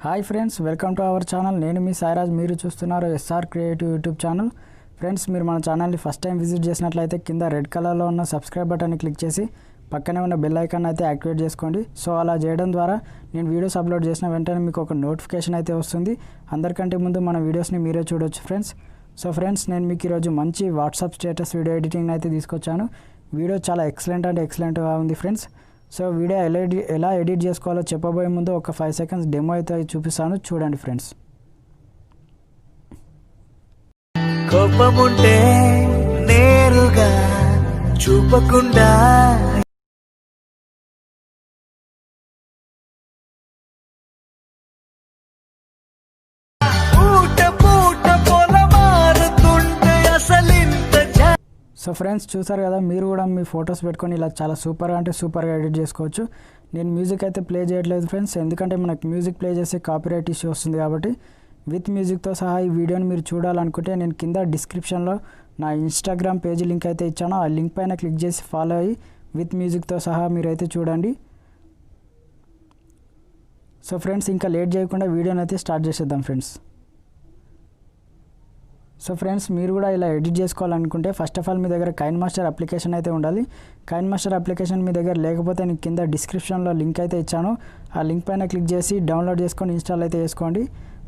Hi friends, welcome to our channel. నేను మీ సాయిరాజ్. మీరు చూస్తున్నారు SR creative YouTube channel. Friends, మీరు మన ఛానల్ని ఫస్ట్ టైం విజిట్ చేసినట్లయితే కింద రెడ్ కలర్లో ఉన్న సబ్స్క్రైబ్ బటన్ని క్లిక్ చేసి పక్కనే ఉన్న బెల్ ఐకాన్ అయితే యాక్టివేట్ చేసుకోండి. సో అలా చేయడం ద్వారా నేను వీడియోస్ అప్లోడ్ చేసిన వెంటనే మీకు ఒక నోటిఫికేషన్ అయితే వస్తుంది. అందరికంటే ముందు మన వీడియోస్ని మీరే చూడొచ్చు ఫ్రెండ్స్. సో ఫ్రెండ్స్, నేను మీకు ఈరోజు మంచి వాట్సాప్ స్టేటస్ వీడియో ఎడిటింగ్ అయితే తీసుకొచ్చాను. వీడియో చాలా ఎక్సలెంట్గా ఉంది ఫ్రెండ్స్. సో వీడియో ఎలా ఎడిట్ చేసుకోవాలో చెప్పబోయే ముందు ఒక 5 సెకండ్స్ డెమో అయితే చూపిస్తాను, చూడండి ఫ్రెండ్స్. కోపముంటే నేరుగా చూపకుండా సో ఫ్రెండ్స్, చూసారు కదా, మీరు కూడా మీ ఫొటోస్ పెట్టుకొని ఇలా చాలా సూపర్గా ఎడిట్ చేసుకోవచ్చు. నేను మ్యూజిక్ అయితే ప్లే చేయట్లేదు ఫ్రెండ్స్, ఎందుకంటే మనకు మ్యూజిక్ ప్లే చేస్తే కాపీరైట్ ఇష్యూ వస్తుంది. కాబట్టి విత్ మ్యూజిక్తో సహా ఈ వీడియోని మీరు చూడాలనుకుంటే నేను కింద డిస్క్రిప్షన్లో నా ఇన్స్టాగ్రామ్ పేజ్ లింక్ అయితే ఇచ్చాను. ఆ లింక్ పైన క్లిక్ చేసి ఫాలో అయ్యి విత్ మ్యూజిక్తో సహా మీరైతే చూడండి. సో ఫ్రెండ్స్, ఇంకా లేట్ చేయకుండా వీడియోని అయితే స్టార్ట్ చేసేద్దాం ఫ్రెండ్స్. సో ఫ్రెండ్స్, మీరు కూడా ఇలా ఎడిట్ చేసుకోవాలనుకుంటే ఫస్ట్ ఆఫ్ ఆల్ మీ దగ్గర కైన్మాస్టర్ అప్లికేషన్ అయితే ఉండాలి. కైన్మాస్టర్ అప్లికేషన్ మీ దగ్గర లేకపోతే నేను కింద డిస్క్రిప్షన్లో లింక్ అయితే ఇచ్చాను. ఆ లింక్ పైన క్లిక్ చేసి డౌన్లోడ్ చేసుకొని ఇన్స్టాల్ అయితే చేసుకోండి.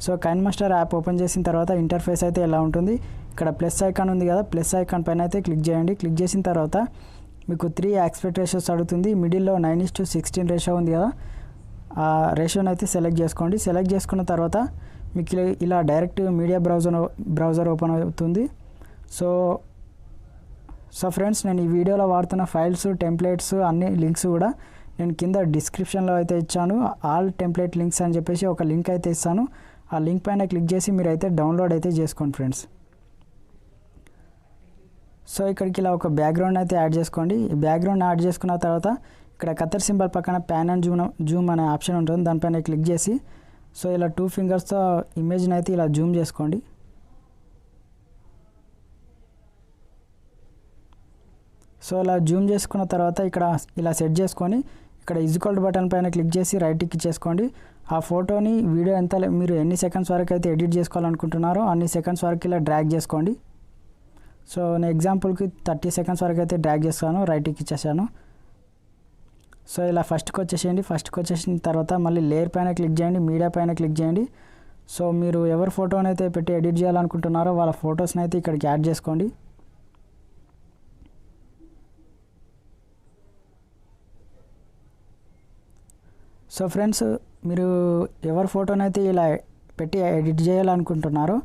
సో కైన్మాస్టర్ యాప్ ఓపెన్ చేసిన తర్వాత ఇంటర్ఫేస్ అయితే ఎలా ఉంటుంది, ఇక్కడ ప్లస్ ఐకాన్ ఉంది కదా, ప్లస్ ఐకాన్ పైన అయితే క్లిక్ చేయండి. క్లిక్ చేసిన తర్వాత మీకు 3 ఆస్పెక్ట్ రేషియోస్ అడుగుతుంది. మిడిల్లో 9:16 రేషియో ఉంది కదా, ఆ రేషియోని అయితే సెలెక్ట్ చేసుకోండి. సెలెక్ట్ చేసుకున్న తర్వాత మీకు ఇలా డైరెక్ట్ మీడియా బ్రౌజర్ ఓపెన్ అవుతుంది. సో ఫ్రెండ్స్, నేను ఈ వీడియోలో వాడుతున్న ఫైల్స్, టెంప్లెట్స్ అన్ని లింక్స్ కూడా నేను కింద డిస్క్రిప్షన్లో అయితే ఇచ్చాను. ఆల్ టెంప్లెట్ లింక్స్ అని చెప్పేసి ఒక లింక్ అయితే ఇస్తాను. ఆ లింక్ పైన క్లిక్ చేసి మీరు అయితే డౌన్లోడ్ అయితే చేసుకోండి ఫ్రెండ్స్. సో ఇక్కడికి ఇలా ఒక బ్యాక్గ్రౌండ్ అయితే యాడ్ చేసుకోండి. ఈ బ్యాక్గ్రౌండ్ యాడ్ చేసుకున్న తర్వాత ఇక్కడ కత్తెర్ సింబల్ పక్కన ప్యాన్ అండ్ జూమ్ అనే ఆప్షన్ ఉంటుంది, దానిపైన క్లిక్ చేసి సో ఇలా 2 ఫింగర్స్తో ఇమేజ్ని అయితే ఇలా జూమ్ చేసుకోండి. సో ఇలా జూమ్ చేసుకున్న తర్వాత ఇక్కడ ఇలా సెట్ చేసుకొని ఇక్కడ ఈక్వల్ బటన్ పైన క్లిక్ చేసి రైట్ క్లిక్ చేసుకోండి. ఆ ఫోటోని వీడియో మీరు ఎన్ని సెకండ్స్ వరకు అయితే ఎడిట్ చేసుకోవాలనుకుంటున్నారో అన్ని సెకండ్స్ వరకు ఇలా డ్రాగ్ చేసుకోండి. సో నేను ఎగ్జాంపుల్కి 30 సెకండ్స్ వరకు అయితే డ్రాగ్ చేస్తాను, రైట్ క్లిక్ ఇచ్చేసాను. సో ఇలా ఫస్ట్కి వచ్చేసిన తర్వాత మళ్ళీ లేయర్ పైన క్లిక్ చేయండి, మీడియా పైన క్లిక్ చేయండి. సో మీరు ఎవరి ఫోటోని అయితే పెట్టి ఎడిట్ చేయాలనుకుంటున్నారో వాళ్ళ ఫొటోస్ని అయితే ఇక్కడికి యాడ్ చేసుకోండి. సో ఫ్రెండ్స్, మీరు ఎవరి ఫోటోని అయితే ఇలా పెట్టి ఎడిట్ చేయాలనుకుంటున్నారో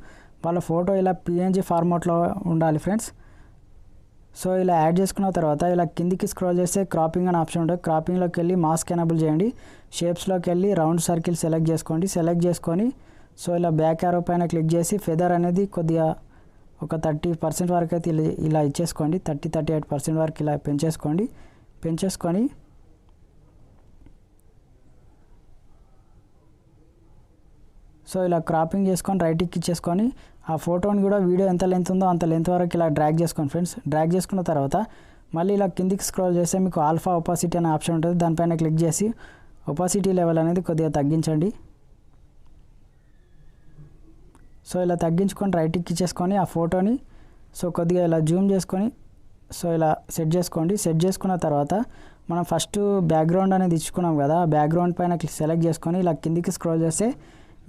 వాళ్ళ ఫోటో ఇలా PNG ఫార్మాట్లో ఉండాలి ఫ్రెండ్స్. సో ఇలా యాడ్ చేసుకున్న తర్వాత ఇలా కిందికి స్క్రోల్ చేస్తే క్రాపింగ్ అనే ఆప్షన్ ఉంటుంది. క్రాపింగ్లోకి వెళ్ళి మాస్క్ ఎనేబుల్ చేయండి. షేప్స్లోకి వెళ్ళి రౌండ్ సర్కిల్ సెలెక్ట్ చేసుకోండి. సెలెక్ట్ చేసుకొని సో ఇలా బ్యాక్ యారో పైన క్లిక్ చేసి ఫెదర్ అనేది కొద్దిగా ఒక 30% వరకు అయితే ఇలా ఇచ్చేసుకోండి. 38% వరకు ఇలా పెంచేసుకొని సో ఇలా క్రాపింగ్ చేసుకొని రైట్ క్లిక్ ఇచ్చేసుకొని ఆ ఫోటోని కూడా వీడియో ఎంత లెంత్ ఉందో అంత లెంత్ వరకు ఇలా డ్రాగ్ చేసుకోండి ఫ్రెండ్స్. డ్రాగ్ చేసుకున్న తర్వాత మళ్ళీ ఇలా కిందికి స్క్రోల్ చేస్తే మీకు ఆల్ఫా ఒపాసిటీ అనే ఆప్షన్ ఉంటుంది, దానిపైన క్లిక్ చేసి ఒపాసిటీ లెవెల్ అనేది కొద్దిగా తగ్గించండి. సో ఇలా తగ్గించుకొని రైట్ క్లిక్ ఇచ్చేసుకొని ఆ ఫోటోని సో కొద్దిగా ఇలా జూమ్ చేసుకొని సో ఇలా సెట్ చేసుకోండి. సెట్ చేసుకున్న తర్వాత మనం ఫస్ట్ బ్యాక్గ్రౌండ్ అనేది ఇచ్చుకున్నాం కదా, ఆ బ్యాక్గ్రౌండ్ పైన సెలెక్ట్ చేసుకొని ఇలా కిందికి స్క్రోల్ చేస్తే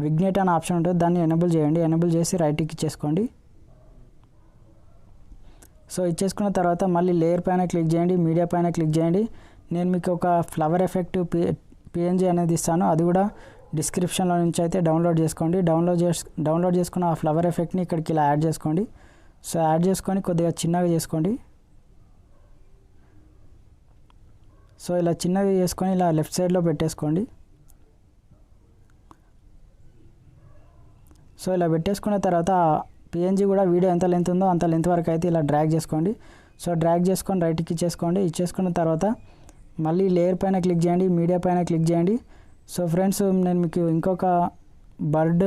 విగ్నేట్ అనే ఆప్షన్ ఉంటుంది, దాన్ని ఎనేబుల్ చేయండి. ఎనేబుల్ చేసి రైట్ క్లిక్ ఇచ్చేసుకోండి. సో ఇచ్చేసుకున్న తర్వాత మళ్ళీ లేయర్ పైన క్లిక్ చేయండి, మీడియా పైన క్లిక్ చేయండి. నేను మీకు ఒక ఫ్లవర్ ఎఫెక్ట్ PNG అనేది ఇస్తాను, అది కూడా డిస్క్రిప్షన్లో నుంచి అయితే డౌన్లోడ్ చేసుకోండి. డౌన్లోడ్ చేసుకున్న ఆ ఫ్లవర్ ఎఫెక్ట్ని ఇక్కడికి ఇలా యాడ్ చేసుకోండి. సో యాడ్ చేసుకొని కొద్దిగా చిన్నగా చేసుకోండి. సో ఇలా చిన్నగా చేసుకొని ఇలా లెఫ్ట్ సైడ్లో పెట్టేసుకోండి. సో ఇలా పెట్టేసుకున్న తర్వాత PNG కూడా వీడియో ఎంత లెంత్ ఉందో అంత లెంత్ వరకు అయితే ఇలా డ్రాగ్ చేసుకోండి. సో డ్రాగ్ చేసుకొని రైట్ క్లిక్ ఇచ్చేసుకున్న తర్వాత మళ్ళీ లేయర్ పైన క్లిక్ చేయండి, మీడియా పైన క్లిక్ చేయండి. సో ఫ్రెండ్స్, నేను మీకు ఇంకొక బర్డ్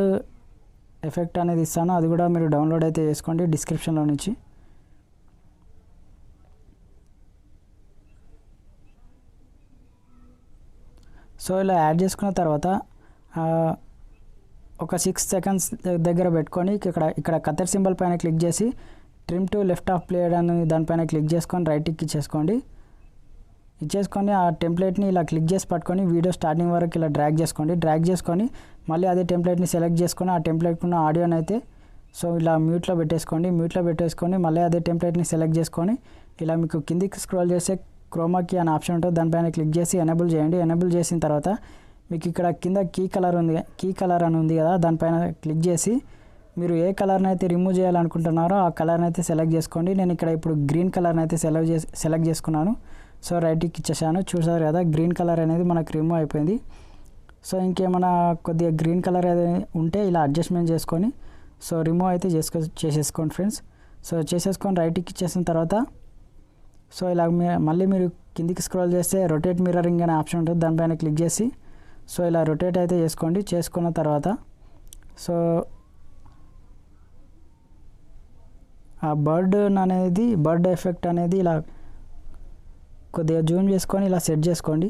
ఎఫెక్ట్ అనేది ఇస్తాను, అది కూడా మీరు డౌన్లోడ్ అయితే చేసుకోండి డిస్క్రిప్షన్లో నుంచి. సో ఇలా యాడ్ చేసుకున్న తర్వాత ఒక 6 సెకండ్స్ దగ్గర పెట్టుకొని ఇక్కడ కత్తెర సింబల్ పైన క్లిక్ చేసి trim to left of played అని దానిపైన క్లిక్ చేసుకొని రైట్ ఇచ్చేసుకోండి. ఇచ్చేసుకొని ఆ టెంప్లెట్ని ఇలా క్లిక్ చేసి పట్టుకొని వీడియో స్టార్టింగ్ వరకు ఇలా డ్రాగ్ చేసుకొని మళ్ళీ అదే టెంప్లెట్ని సెలెక్ట్ చేసుకొని ఆ టెంప్లెట్ ఉన్న ఆడియోని అయితే సో ఇలా మ్యూట్లో పెట్టేసుకొని మళ్ళీ అదే టెంప్లెట్ని సెలెక్ట్ చేసుకొని ఇలా మీకు కిందికి స్క్రోల్ చేసే క్రోమాకి అనే ఆప్షన్ ఉంటుంది, దానిపైన క్లిక్ చేసి ఎనేబుల్ చేయండి. ఎనేబుల్ చేసిన తర్వాత మీకు ఇక్కడ కింద కీ కలర్ అని ఉంది కదా, దానిపైన క్లిక్ చేసి మీరు ఏ కలర్ని అయితే రిమూవ్ చేయాలనుకుంటున్నారో ఆ కలర్ని అయితే సెలెక్ట్ చేసుకోండి. నేను ఇక్కడ ఇప్పుడు గ్రీన్ కలర్ని అయితే సెలెక్ట్ చేసుకున్నాను. సో రైట్కి ఇచ్చేసాను. చూసారు కదా గ్రీన్ కలర్ అనేది మనకు రిమూవ్ అయిపోయింది. సో ఇంకేమైనా కొద్దిగా గ్రీన్ కలర్ అనేది ఉంటే ఇలా అడ్జస్ట్మెంట్ చేసుకొని సో రిమూవ్ అయితే చేసేసుకోండి ఫ్రెండ్స్. సో చేసేసుకొని రైట్కి ఇచ్చేసిన తర్వాత సో ఇలా మళ్ళీ మీరు కిందికి స్క్రోల్ చేస్తే రొటేట్ మిర్రరింగ్ అనే ఆప్షన్ ఉంటుంది, దానిపైన క్లిక్ చేసి సో ఇలా రొటేట్ అయితే చేసుకోండి. చేసుకున్న తర్వాత సో ఆ బర్డ్ ఎఫెక్ట్ అనేది ఇలా కొద్దిగా జూమ్ చేసుకొని ఇలా సెట్ చేసుకోండి.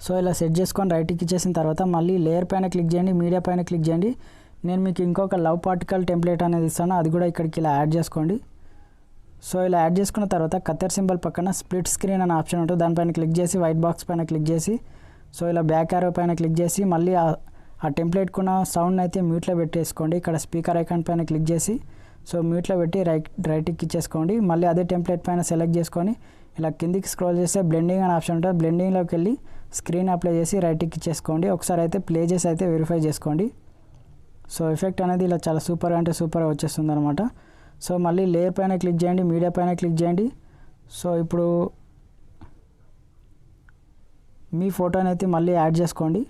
సో ఇలా సెట్ చేసుకొని రైట్కి ఇచ్చేసిన తర్వాత మళ్ళీ లేయర్ పైన క్లిక్ చేయండి, మీడియా పైన క్లిక్ చేయండి. నేను మీకు ఇంకొక లవ్ పార్టికల్ టెంప్లెట్ అనేది ఇస్తాను, అది కూడా ఇక్కడికి ఇలా యాడ్ చేసుకోండి. సో ఇలా యాడ్ చేసుకున్న తర్వాత కత్తెర సింబల్ పక్కన స్ప్లిట్ స్క్రీన్ అనే ఆప్షన్ ఉంటుంది, దానిపైన క్లిక్ చేసి వైట్ బాక్స్ పైన క్లిక్ చేసి సో ఇలా బ్యాక్ యారో పైన క్లిక్ చేసి మళ్ళీ ఆ టెంప్లెట్కున్న సౌండ్ అయితే మ్యూట్లో పెట్టేసుకోండి. ఇక్కడ స్పీకర్ ఐకాన్ పైన క్లిక్ చేసి సో మ్యూట్లో పెట్టి రైట్కి ఇచ్చేసుకోండి. మళ్ళీ అదే టెంప్లెట్ పైన సెలెక్ట్ చేసుకొని ఇలా కిందికి స్క్రోల్ చేస్తే బ్లెండింగ్ అనే ఆప్షన్ ఉంటుంది, బ్లెండింగ్లోకి వెళ్ళి స్క్రీన్ అప్లై చేసి రైట్కి ఇచ్చేసుకోండి. ఒకసారి అయితే ప్లే చేసి అయితే వెరిఫై చేసుకోండి. సో ఎఫెక్ట్ అనేది ఇలా చాలా సూపర్గా వచ్చేస్తుంది అనమాట. సో మళ్ళీ లేయర్ పైన క్లిక్ చేయండి, మీడియా పైన క్లిక్ చేయండి. సో ఇప్పుడు మీ ఫోటోని అయితే మళ్ళీ యాడ్ చేసుకోండి.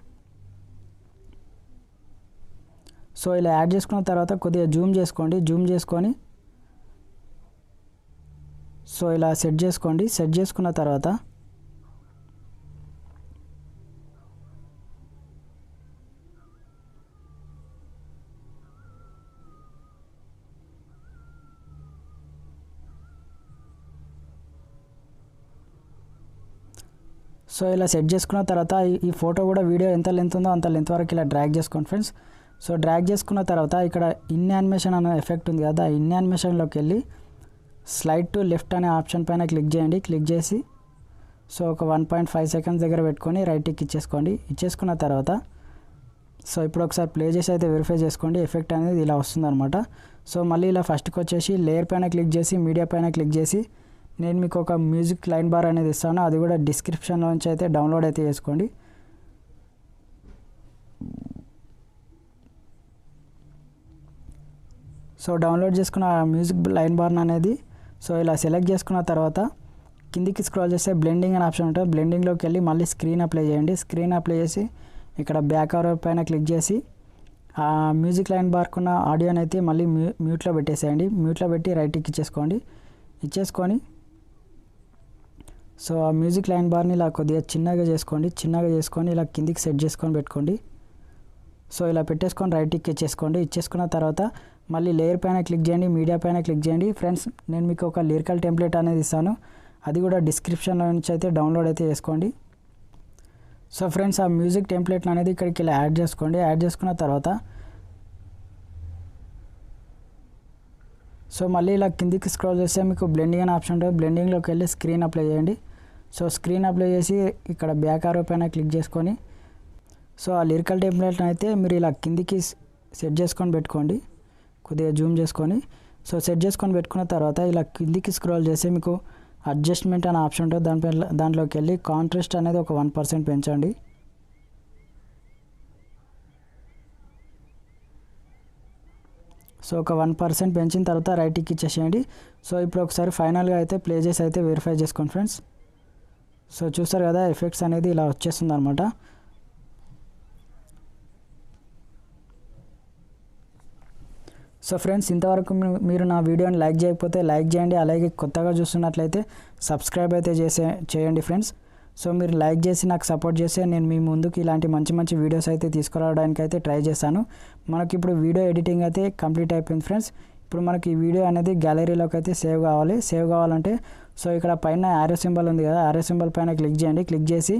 సో ఇలా యాడ్ చేసుకున్న తర్వాత కొద్దిగా జూమ్ చేసుకొని సో ఇలా సెట్ చేసుకోండి. సెట్ చేసుకున్న తర్వాత సో ఇలా సెట్ చేసుకున్న తర్వాత ఈ ఫోటో కూడా వీడియో ఎంత లెంత్ ఉందో అంత లెంత్ వరకు ఇలా డ్రాగ్ చేసుకోండి ఫ్రెండ్స్. సో డ్రాగ్ చేసుకున్న తర్వాత ఇక్కడ ఇన్ యానిమేషన్ అనే ఎఫెక్ట్ ఉంది కదా, ఇన్ యానిమేషన్లోకి వెళ్ళి స్లైడ్ టు లెఫ్ట్ అనే ఆప్షన్ పైన క్లిక్ చేయండి. క్లిక్ చేసి సో ఒక 1.5 సెకండ్స్ దగ్గర పెట్టుకొని రైట్కి ఇచ్చేసుకోండి. ఇచ్చేసుకున్న తర్వాత సో ఇప్పుడు ఒకసారి ప్లే చేసి అయితే వెరిఫై చేసుకోండి. ఎఫెక్ట్ అనేది ఇలా వస్తుందన్నమాట. సో మళ్ళీ ఇలా ఫస్ట్కి వచ్చేసి లేయర్ పైన క్లిక్ చేసి మీడియా పైన క్లిక్ చేసి నేను మీకు ఒక మ్యూజిక్ లైన్ బార్ అనేది ఇస్తాను, అది కూడా డిస్క్రిప్షన్లో నుంచి అయితే డౌన్లోడ్ అయితే చేసుకోండి. సో డౌన్లోడ్ చేసుకున్న మ్యూజిక్ లైన్ బార్ అనేది సో ఇలా సెలెక్ట్ చేసుకున్న తర్వాత కిందికి స్క్రోల్ చేస్తే బ్లెండింగ్ అనే ఆప్షన్ ఉంటుంది, బ్లెండింగ్లోకి వెళ్ళి మళ్ళీ స్క్రీన్ అప్లై చేయండి. స్క్రీన్ అప్లై చేసి ఇక్కడ బ్యాక్ ఆరో పైన క్లిక్ చేసి ఆ మ్యూజిక్ లైన్ బార్కున్న ఆడియోని అయితే మళ్ళీ మ్యూట్లో పెట్టేసేయండి. మ్యూట్లో పెట్టి రైట్కి ఇచ్చేసుకొని సో ఆ మ్యూజిక్ లైన్ బార్ని ఇలా కొద్దిగా చిన్నగా చేసుకొని ఇలా కిందికి సెట్ చేసుకొని పెట్టుకోండి. సో ఇలా పెట్టేసుకొని రైట్కి ఇచ్చేసుకున్న తర్వాత మళ్ళీ లేయర్ పైన క్లిక్ చేయండి, మీడియా పైన క్లిక్ చేయండి. ఫ్రెండ్స్ నేను మీకు ఒక లిరికల్ టెంప్లెట్ అనేది ఇస్తాను, అది కూడా డిస్క్రిప్షన్లో నుంచి అయితే డౌన్లోడ్ అయితే చేసుకోండి. సో ఫ్రెండ్స్ ఆ మ్యూజిక్ టెంప్లెట్ అనేది ఇక్కడికి ఇలా యాడ్ చేసుకున్న తర్వాత సో మళ్ళీ ఇలా కిందికి స్క్రోల్ చేస్తే మీకు బ్లెండింగ్ అనే ఆప్షన్ ఉంటుంది, బ్లెండింగ్లోకి వెళ్ళి స్క్రీన్ అప్లై చేయండి. సో స్క్రీన్ అప్లై చేసి ఇక్కడ బ్యాక్ ఆరో పైన క్లిక్ చేసుకొని సో ఆ లిరికల్ టెంప్లెట్ అయితే మీరు ఇలా కిందికి సెట్ చేసుకొని పెట్టుకోండి, కొద్దిగా జూమ్ చేసుకొని. సో సెట్ చేసుకొని పెట్టుకున్న తర్వాత ఇలా కిందికి స్క్రోల్ చేస్తే మీకు అడ్జస్ట్మెంట్ అనే ఆప్షన్ ఉంటుంది, దాంట్లోకి వెళ్ళి కాంట్రాస్ట్ అనేది ఒక 1% పెంచండి. సో ఒక 1% పెంచిన తర్వాత రైట్కి ఇచ్చేసేయండి. సో ఇప్పుడు ఒకసారి ఫైనల్గా అయితే ప్లే చేసి అయితే వెరిఫై చేసుకోండి ఫ్రెండ్స్. సో చూస్తారు కదా ఎఫెక్ట్స్ అనేది ఇలా వచ్చేస్తుంది అనమాట. సో ఫ్రెండ్స్ ఇంతవరకు మీరు నా వీడియోని లైక్ చేయకపోతే లైక్ చేయండి, అలాగే కొత్తగా చూస్తున్నట్లయితే సబ్స్క్రైబ్ అయితే చేయండి ఫ్రెండ్స్. సో మీరు లైక్ చేసి నాకు సపోర్ట్ చేస్తే నేను మీ ముందుకు ఇలాంటి మంచి మంచి వీడియోస్ అయితే తీసుకురావడానికి అయితే ట్రై చేస్తాను. మనకి ఇప్పుడు వీడియో ఎడిటింగ్ అయితే కంప్లీట్ అయిపోయింది ఫ్రెండ్స్. ఇప్పుడు మనకి ఈ వీడియో అనేది గ్యాలరీలోకి అయితే సేవ్ కావాలంటే సో ఇక్కడ పైన యారో సింబల్ ఉంది కదా, యారో సింబల్ పైన క్లిక్ చేయండి. క్లిక్ చేసి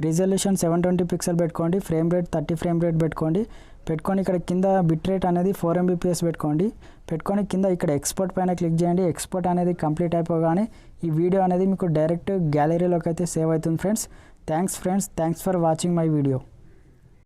రిజల్యూషన్ 720 పిక్సెల్ పెట్టుకోండి, ఫ్రేమ్ రేట్ 30 ఫ్రేమ్ రేట్ పెట్టుకొని ఇక్కడ కింద బిట్ రేట్ అనేది 4 MBPS పెట్టుకొని కింద ఇక్కడ ఎక్స్పోర్ట్ పైన క్లిక్ చేయండి. ఎక్స్పోర్ట్ అనేది కంప్లీట్ అయిపోగానే ఈ వీడియో అనేది మీకు డైరెక్ట్ గ్యాలరీలోకి అయితే సేవ్ అవుతుంది friends. Thanks for watching my video.